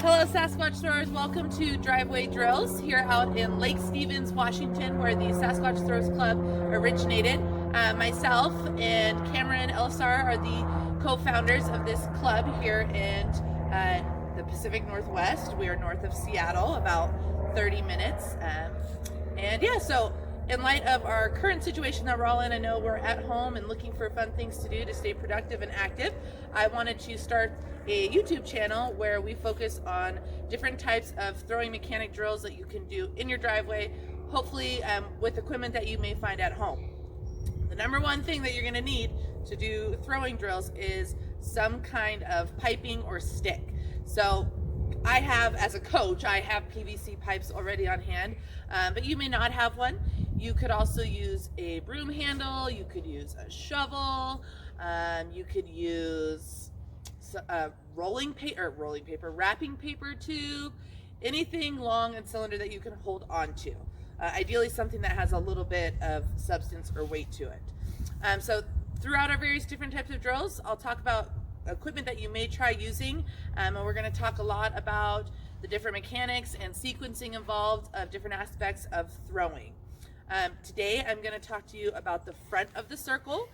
Hello Sasquatch throwers, welcome to Driveway Drills here out in Lake Stevens, Washington, where the Sasquatch Throwers Club originated. Myself and Cameron Elisar are the co-founders of this club here in the Pacific Northwest. We are north of Seattle, about 30 minutes. So in light of our current situation that we're all in, I know we're at home and looking for fun things to do to stay productive and active. I wanted to start a YouTube channel where we focus on different types of throwing mechanic drills that you can do in your driveway, hopefully with equipment that you may find at home. The number one thing that you're going to need to do throwing drills is some kind of piping or stick. So I have, as a coach, I have PVC pipes already on hand, but you may not have one. You could also use a broom handle, you could use a shovel, you could use wrapping paper tube, anything long and cylinder that you can hold on to. Ideally something that has a little bit of substance or weight to it. So throughout our various different types of drills, I'll talk about equipment that you may try using, and we're going to talk a lot about the different mechanics and sequencing involved of different aspects of throwing. Today I'm going to talk to you about the front of the circle,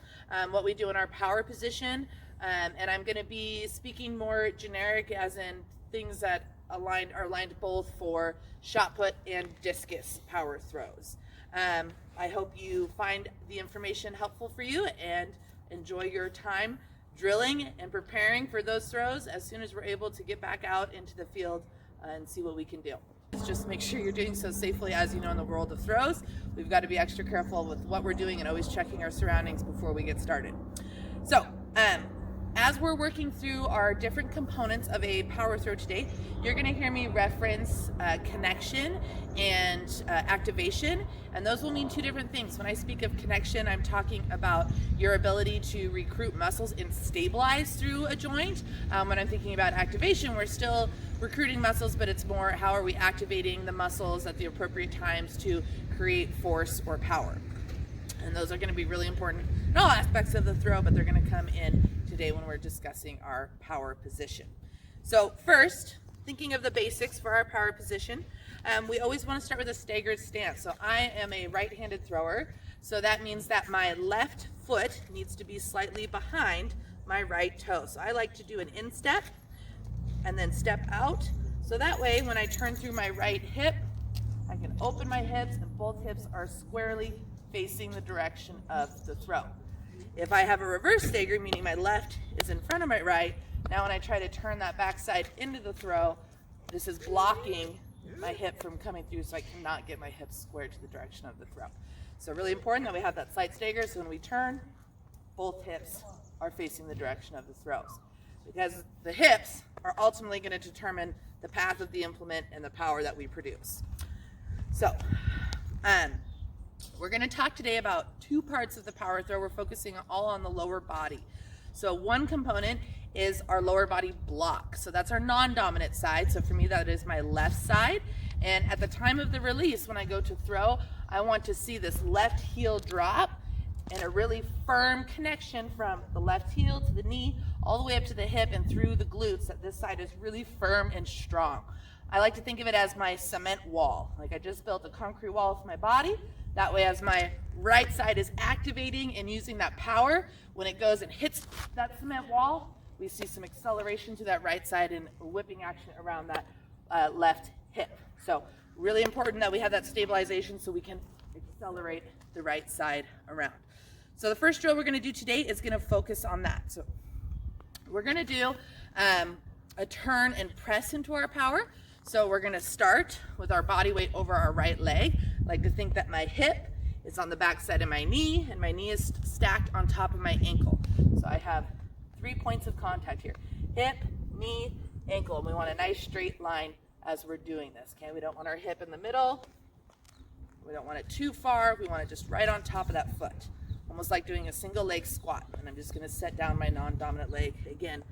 what we do in our power position, and I'm going to be speaking more generic, as in things that are aligned both for shot put and discus power throws. I hope you find the information helpful for you and enjoy your time drilling and preparing for those throws as soon as we're able to get back out into the field and see what we can do. Just make sure you're doing so safely. As you know, in the world of throws, we've got to be extra careful with what we're doing and always checking our surroundings before we get started. So as we're working through our different components of a power throw today, you're going to hear me reference connection and activation, and those will mean two different things. When I speak of connection, I'm talking about your ability to recruit muscles and stabilize through a joint. When I'm thinking about activation, we're still recruiting muscles, but it's more how are we activating the muscles at the appropriate times to create force or power. And those are going to be really important in all aspects of the throw, but they're going to come in today when we're discussing our power position. So first, thinking of the basics for our power position, we always want to start with a staggered stance. So I am a right-handed thrower, so that means that my left foot needs to be slightly behind my right toe. So I like to do an instep and then step out, so that way when I turn through my right hip, I can open my hips and both hips are squarely facing the direction of the throw. If I have a reverse stagger, meaning my left is in front of my right, now when I try to turn that backside into the throw, this is blocking my hip from coming through, so I cannot get my hips squared to the direction of the throw. So really important that we have that slight stagger, so when we turn, both hips are facing the direction of the throws, because the hips are ultimately going to determine the path of the implement and the power that we produce. So we're going to talk today about two parts of the power throw. We're focusing all on the lower body. So one component is our lower body block. So that's our non-dominant side. So for me, that is my left side. And at the time of the release, when I go to throw, I want to see this left heel drop and a really firm connection from the left heel to the knee, all the way up to the hip and through the glutes, that this side is really firm and strong. I like to think of it as my cement wall. Like I just built a concrete wall with my body. That way, as my right side is activating and using that power, when it goes and hits that cement wall, we see some acceleration to that right side and whipping action around that left hip. So really important that we have that stabilization so we can accelerate the right side around. So the first drill we're going to do today is going to focus on that. So we're going to do a turn and press into our power. So we're going to start with our body weight over our right leg. I like to think that my hip is on the back side of my knee and my knee is stacked on top of my ankle. So I have 3 points of contact here: hip, knee, ankle. And we want a nice straight line as we're doing this. Okay, we don't want our hip in the middle. We don't want it too far. We want it just right on top of that foot, almost like doing a single leg squat. And I'm just going to set down my non-dominant leg, again,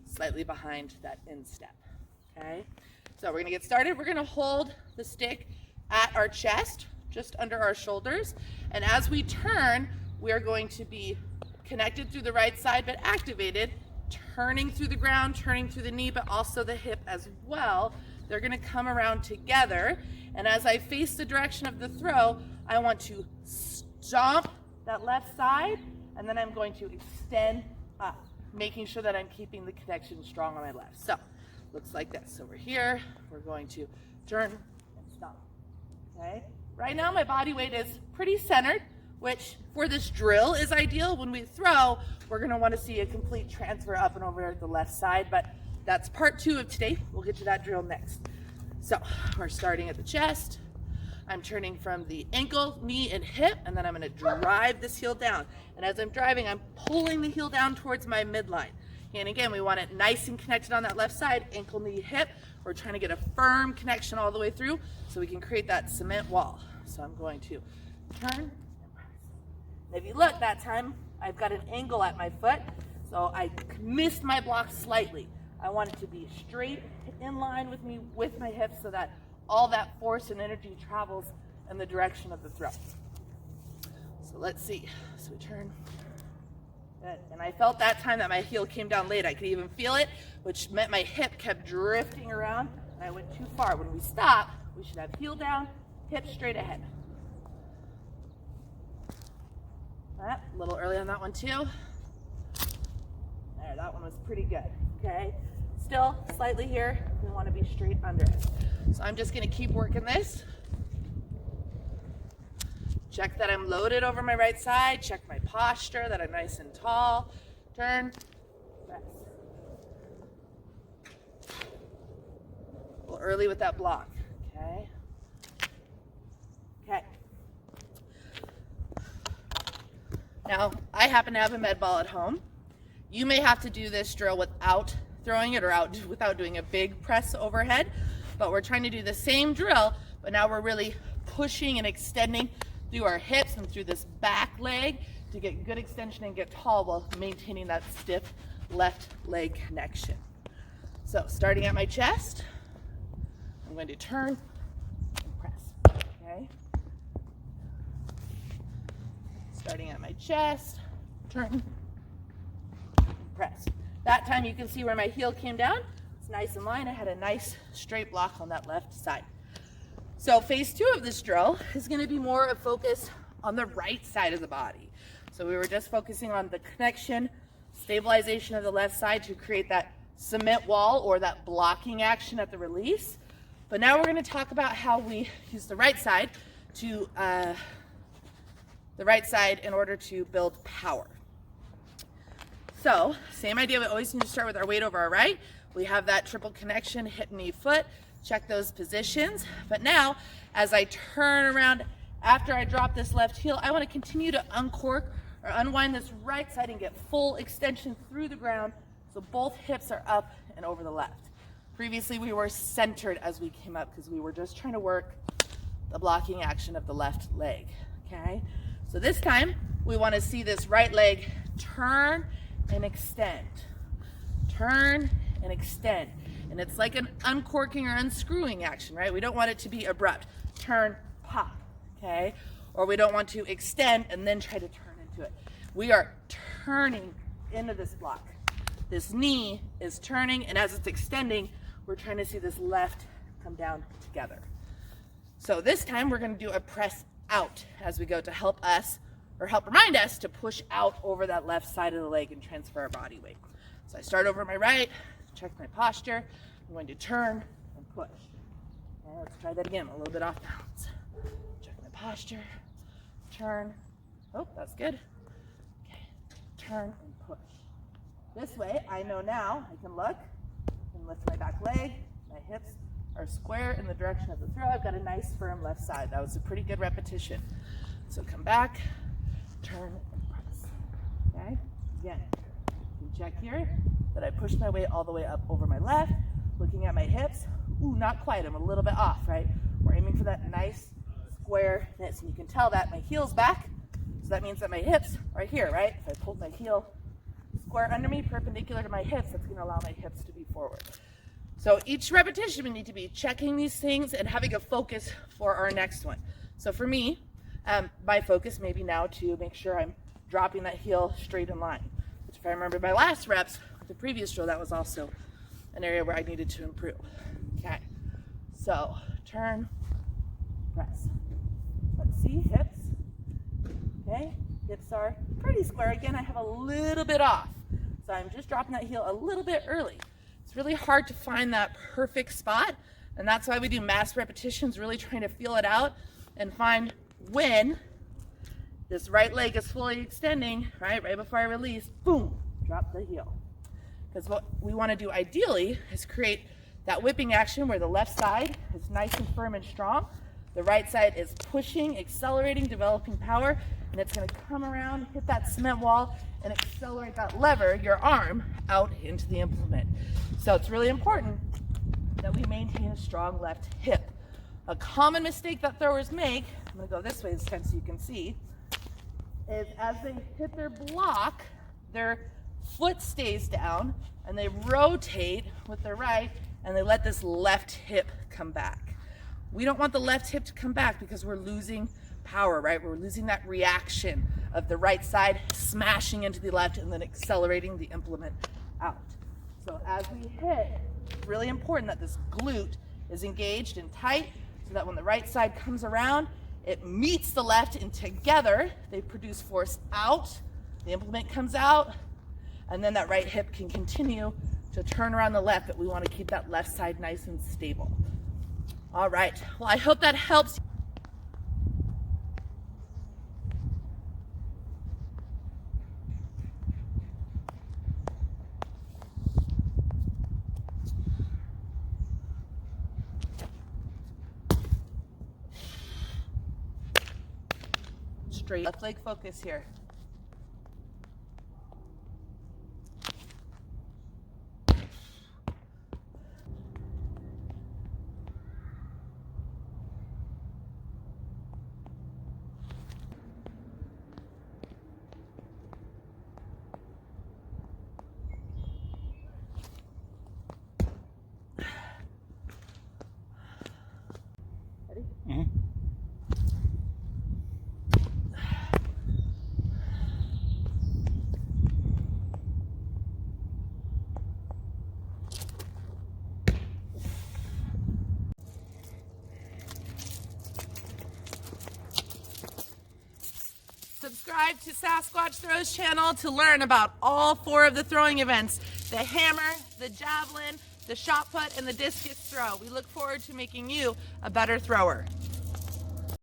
slightly behind that instep. Okay, so we're going to get started. We're going to hold the stick at our chest, just under our shoulders. And as we turn, we are going to be connected through the right side, but activated, turning through the ground, turning through the knee, but also the hip as well. They're gonna come around together. And as I face the direction of the throw, I want to stomp that left side, and then I'm going to extend up, making sure that I'm keeping the connection strong on my left. So, looks like this. So we're here, we're going to turn and stomp, okay? Right now my body weight is pretty centered, which for this drill is ideal. When we throw, we're gonna wanna see a complete transfer up and over the left side, but that's part 2 of today. We'll get to that drill next. So we're starting at the chest. I'm turning from the ankle, knee, and hip, and then I'm gonna drive this heel down. And as I'm driving, I'm pulling the heel down towards my midline. And again, we want it nice and connected on that left side, ankle, knee, hip. We're trying to get a firm connection all the way through so we can create that cement wall. So I'm going to turn and press. And if you look, that time, I've got an angle at my foot, so I missed my block slightly. I want it to be straight in line with me, with my hips, so that all that force and energy travels in the direction of the throw. So let's see. So we turn. Good. And I felt that time that my heel came down late. I could even feel it, which meant my hip kept drifting around and I went too far. When we stop, we should have heel down, hip straight ahead. A little early on that one too. There, that one was pretty good. Okay. Still slightly here. We want to be straight under it. So I'm just going to keep working this. Check that I'm loaded over my right side. Check my posture, that I'm nice and tall. Turn, press. A little early with that block. Okay. Okay. Now, I happen to have a med ball at home. You may have to do this drill without throwing it or without doing a big press overhead, but we're trying to do the same drill, but now we're really pushing and extending through our hips and through this back leg to get good extension and get tall while maintaining that stiff left leg connection. So starting at my chest, I'm going to turn and press, okay? Starting at my chest, turn, press. That time you can see where my heel came down. It's nice in line. I had a nice straight block on that left side. So phase 2 of this drill is going to be more of focus on the right side of the body. So we were just focusing on the connection, stabilization of the left side to create that cement wall or that blocking action at the release. But now we're going to talk about how we use the right side in order to build power. So same idea, we always need to start with our weight over our right. We have that triple connection, hip, knee, foot. Check those positions. But now, as I turn around after I drop this left heel, I want to continue to uncork or unwind this right side and get full extension through the ground so both hips are up and over the left. Previously, we were centered as we came up because we were just trying to work the blocking action of the left leg, okay? So this time, we want to see this right leg turn and extend. Turn and extend. And it's like an uncorking or unscrewing action, right? We don't want it to be abrupt. Turn, pop, okay? Or we don't want to extend and then try to turn into it. We are turning into this block. This knee is turning, and as it's extending, we're trying to see this left come down together. So this time we're going to do a press out as we go to help us, or help remind us to push out over that left side of the leg and transfer our body weight. So I start over my right, check my posture. I'm going to turn and push. Okay, let's try that again. I'm a little bit off balance. Check my posture. Turn. Oh, that's good. Okay. Turn and push. This way, I know now I can look and lift my back leg. My hips are square in the direction of the throw. I've got a nice firm left side. That was a pretty good repetition. So come back, turn and press. Okay. Again. Check here that I push my weight all the way up over my left, looking at my hips. Ooh, not quite, I'm a little bit off, right? We're aiming for that nice squareness, and you can tell that my heel's back, so that means that my hips are here, right? If I pull my heel square under me, perpendicular to my hips, that's gonna allow my hips to be forward. So each repetition, we need to be checking these things and having a focus for our next one. So for me, my focus may be now to make sure I'm dropping that heel straight in line. If I remember my last reps, the previous drill, that was also an area where I needed to improve. Okay, so turn, press. Let's see, hips. Okay, hips are pretty square. Again, I have a little bit off, so I'm just dropping that heel a little bit early. It's really hard to find that perfect spot, and that's why we do mass repetitions, really trying to feel it out and find when this right leg is fully extending, right before I release, boom, drop the heel. Because what we want to do ideally is create that whipping action where the left side is nice and firm and strong. The right side is pushing, accelerating, developing power, and it's going to come around, hit that cement wall, and accelerate that lever, your arm, out into the implement. So it's really important that we maintain a strong left hip. A common mistake that throwers make, I'm going to go this way this time so you can see, is as they hit their block, their foot stays down and they rotate with their right and they let this left hip come back. We don't want the left hip to come back because we're losing power, right? We're losing that reaction of the right side smashing into the left and then accelerating the implement out. So as we hit, it's really important that this glute is engaged and tight so that when the right side comes around, it meets the left, and together they produce force out, the implement comes out, and then that right hip can continue to turn around the left, but we want to keep that left side nice and stable. All right, well, I hope that helps. Straight left leg focus here. Ready? Mm-hmm. Subscribe to Sasquatch Throws channel to learn about all 4 of the throwing events: the hammer, the javelin, the shot put, and the discus throw. We look forward to making you a better thrower.